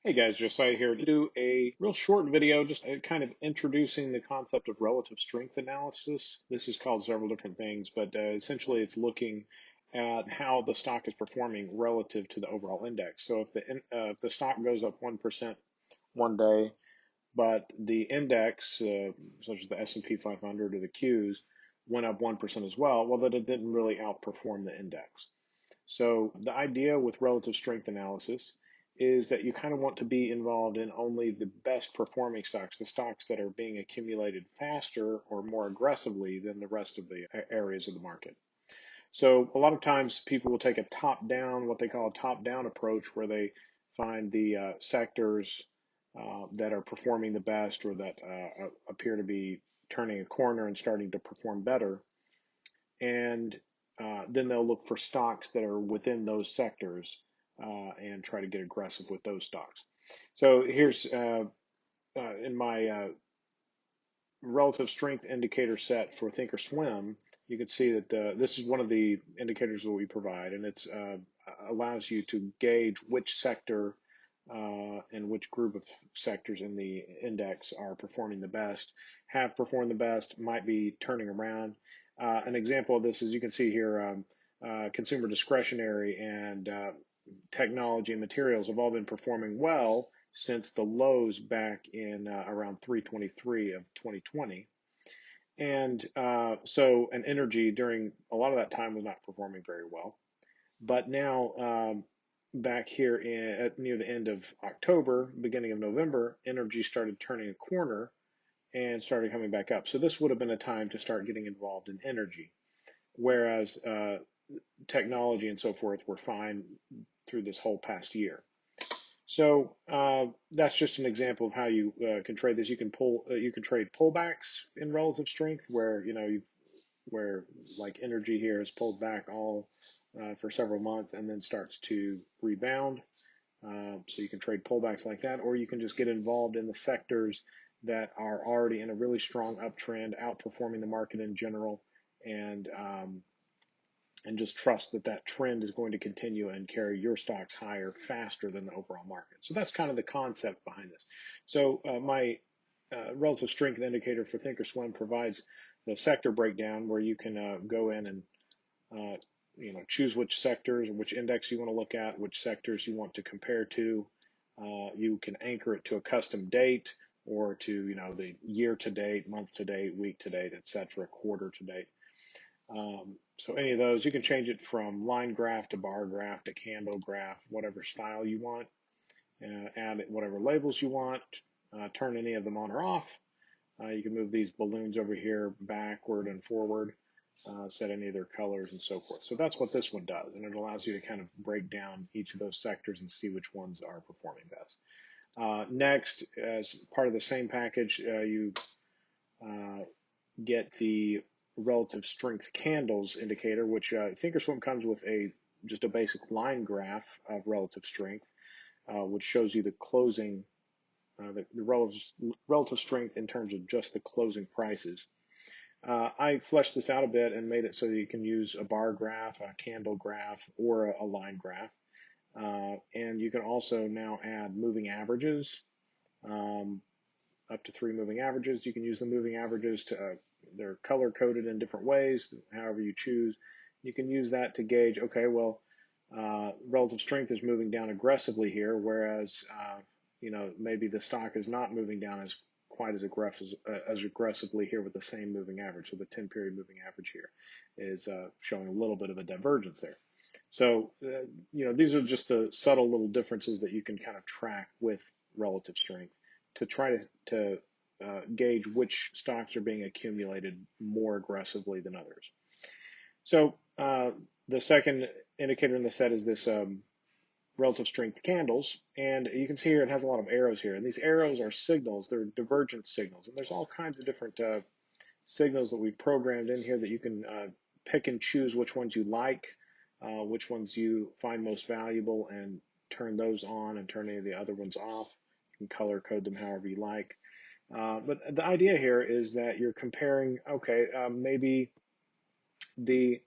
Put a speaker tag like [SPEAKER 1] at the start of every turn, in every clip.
[SPEAKER 1] Hey guys, Josiah here to do a real short video, just kind of introducing the concept of relative strength analysis. This is called several different things, but essentially it's looking at how the stock is performing relative to the overall index. So if the stock goes up 1% one day, but the index, such as the S&P 500 or the Qs, went up 1% as well, well, then it didn't really outperform the index. So the idea with relative strength analysis is that you kind of want to be involved in only the best performing stocks, the stocks that are being accumulated faster or more aggressively than the rest of the areas of the market. So a lot of times people will take a top down, what they call a top down approach, where they find the sectors that are performing the best or that appear to be turning a corner and starting to perform better, and then they'll look for stocks that are within those sectors and try to get aggressive with those stocks. So here's in my relative strength indicator set for Thinkorswim, you can see that this is one of the indicators that we provide, and it's allows you to gauge which sector and which group of sectors in the index are performing the best, have performed the best, might be turning around. An example of this is you can see here consumer discretionary and technology and materials have all been performing well since the lows back in around 323 of 2020. And and energy during a lot of that time was not performing very well. But now, back here near the end of October, beginning of November, energy started turning a corner and started coming back up. So this would have been a time to start getting involved in energy, whereas technology and so forth were fine through this whole past year. So that's just an example of how you can trade this. You can trade pullbacks in relative strength, where where like energy here has pulled back all for several months and then starts to rebound. So you can trade pullbacks like that, or you can just get involved in the sectors that are already in a really strong uptrend, outperforming the market in general, and just trust that that trend is going to continue and carry your stocks higher faster than the overall market. So that's kind of the concept behind this. So my relative strength indicator for Thinkorswim provides the sector breakdown where you can go in and choose which sectors and which index you want to look at, which sectors you want to compare to. You can anchor it to a custom date or to the year to date, month to date, week to date, etc., quarter to date. So any of those, you can change it from line graph to bar graph to candle graph, whatever style you want. Add whatever labels you want. Turn any of them on or off. You can move these balloons over here backward and forward, set any of their colors and so forth. So that's what this one does, and it allows you to kind of break down each of those sectors and see which ones are performing best. Next, as part of the same package, you get the relative strength candles indicator, which Thinkorswim comes with just a basic line graph of relative strength, which shows you the closing, the relative strength in terms of just the closing prices. I fleshed this out a bit and made it so that you can use a bar graph, a candle graph, or a line graph. And you can also now add moving averages, up to 3 moving averages. You can use the moving averages to they're color coded in different ways, however you choose. You can use that to gauge, okay, well, relative strength is moving down aggressively here, whereas maybe the stock is not moving down quite as aggressively here with the same moving average. So the 10-period moving average here is showing a little bit of a divergence there. So these are just the subtle little differences that you can kind of track with relative strength to try to gauge which stocks are being accumulated more aggressively than others. So the second indicator in the set is this relative strength candles, and you can see here it has a lot of arrows here, and these arrows are signals. They're divergence signals, and there's all kinds of different signals that we've programmed in here that you can pick and choose which ones you like, which ones you find most valuable, and turn those on and turn any of the other ones off. You can color code them however you like. But the idea here is that you're comparing, okay, maybe the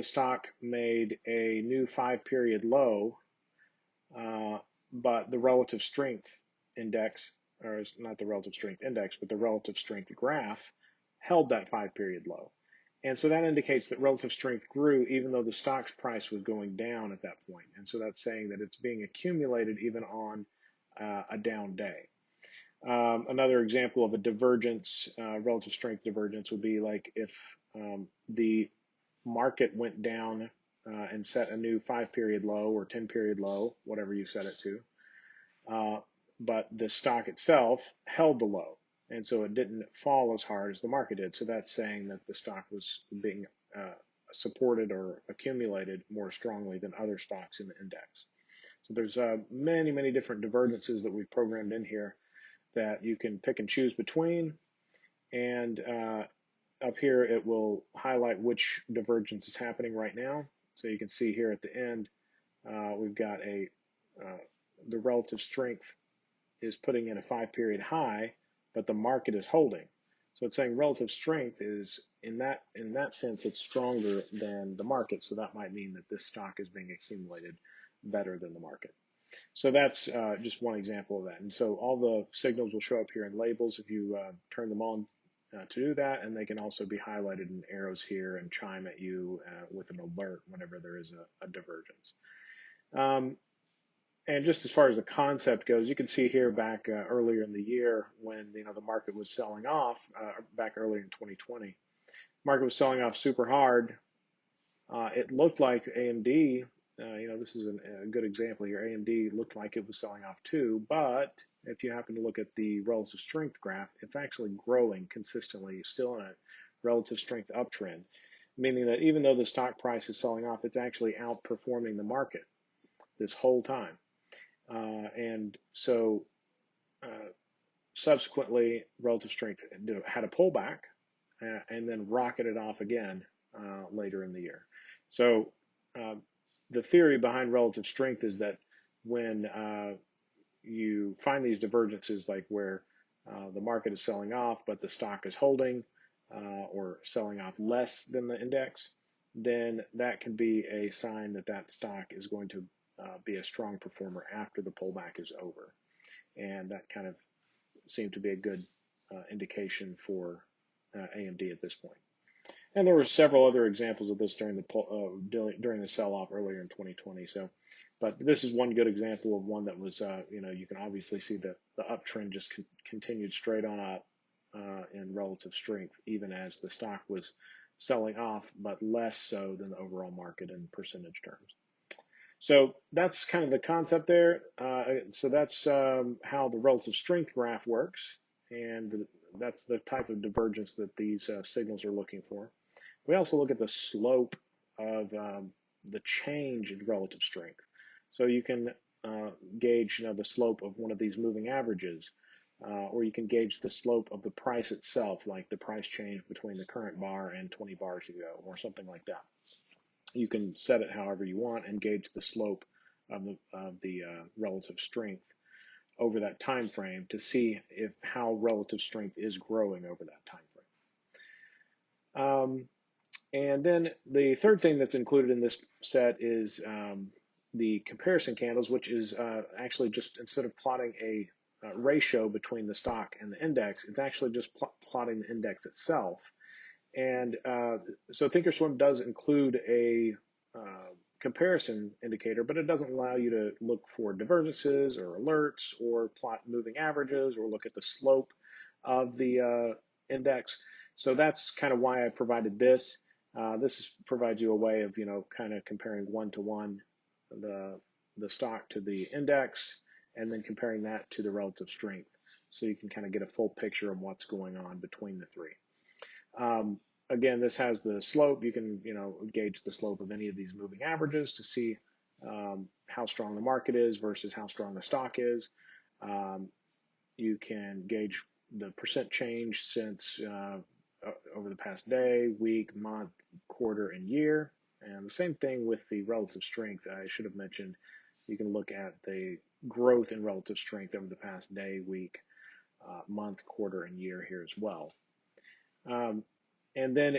[SPEAKER 1] stock made a new 5-period low, but the relative strength index, or not the relative strength index, but the relative strength graph held that 5-period low. And so that indicates that relative strength grew even though the stock's price was going down at that point. And so that's saying that it's being accumulated even on a down day. Another example of a divergence, relative strength divergence, would be like if the market went down and set a new 5-period low or 10-period low, whatever you set it to, but the stock itself held the low. And so it didn't fall as hard as the market did. So that's saying that the stock was being supported or accumulated more strongly than other stocks in the index. So there's many, many different divergences that we've programmed in here that you can pick and choose between. And up here, it will highlight which divergence is happening right now. So you can see here at the end, we've got the relative strength is putting in a 5-period high, but the market is holding. So it's saying relative strength is, in that sense, it's stronger than the market. So that might mean that this stock is being accumulated better than the market. So that's just one example of that. And so all the signals will show up here in labels if you turn them on to do that, and they can also be highlighted in arrows here and chime at you with an alert whenever there is a divergence. And just as far as the concept goes, you can see here back earlier in the year when the market was selling off, back earlier in 2020, market was selling off super hard. It looked like AMD, this is a good example here. AMD looked like it was selling off too, but if you happen to look at the relative strength graph, it's actually growing consistently, still in a relative strength uptrend, meaning that even though the stock price is selling off, it's actually outperforming the market this whole time. And so subsequently, relative strength had a pullback and then rocketed off again later in the year. So the theory behind relative strength is that when you find these divergences, like where the market is selling off but the stock is holding or selling off less than the index, then that can be a sign that that stock is going to be a strong performer after the pullback is over. And that kind of seemed to be a good indication for AMD at this point. And there were several other examples of this during the sell-off earlier in 2020. So, but this is one good example of one that was, you can obviously see that the uptrend just continued straight on up in relative strength, even as the stock was selling off, but less so than the overall market in percentage terms. So that's kind of the concept there. So that's how the relative strength graph works, and that's the type of divergence that these signals are looking for. We also look at the slope of the change in relative strength. So you can gauge the slope of one of these moving averages, or you can gauge the slope of the price itself, like the price change between the current bar and 20 bars ago, or something like that. You can set it however you want and gauge the slope of the relative strength over that time frame to see how relative strength is growing over that time frame. And then the third thing that's included in this set is the comparison candles, which is actually just, instead of plotting a ratio between the stock and the index, it's actually just plotting the index itself. And so Thinkorswim does include a comparison indicator, but it doesn't allow you to look for divergences or alerts or plot moving averages or look at the slope of the index. So that's kind of why I provided this. This provides you a way of, kind of comparing one-to-one the stock to the index and then comparing that to the relative strength. So you can kind of get a full picture of what's going on between the three. Again, this has the slope. You can, gauge the slope of any of these moving averages to see how strong the market is versus how strong the stock is. You can gauge the percent change since over the past day, week, month, quarter, and year. And the same thing with the relative strength. I should have mentioned you can look at the growth in relative strength over the past day, week, month, quarter, and year here as well. And then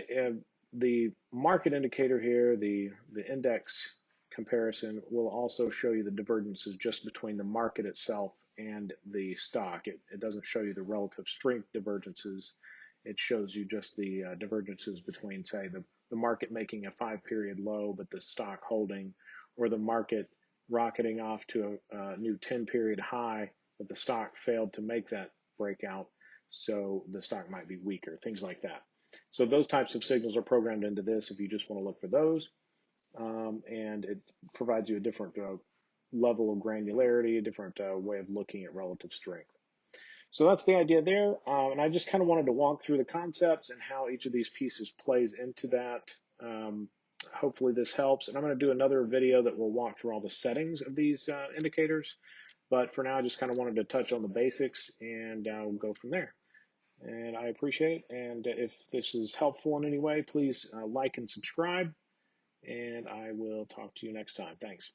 [SPEAKER 1] the market indicator here, the index comparison will also show you the divergences just between the market itself and the stock. It doesn't show you the relative strength divergences. It shows you just the divergences between, say, the market making a 5-period low, but the stock holding, or the market rocketing off to a new 10-period high, but the stock failed to make that breakout, so the stock might be weaker, things like that. So those types of signals are programmed into this if you just want to look for those. And it provides you a different level of granularity, a different way of looking at relative strength. So that's the idea there. And I just kind of wanted to walk through the concepts and how each of these pieces plays into that. Hopefully this helps. And I'm going to do another video that will walk through all the settings of these indicators. But for now, I just kind of wanted to touch on the basics, and we'll go from there. And I appreciate it. And if this is helpful in any way, please like and subscribe. And I will talk to you next time. Thanks.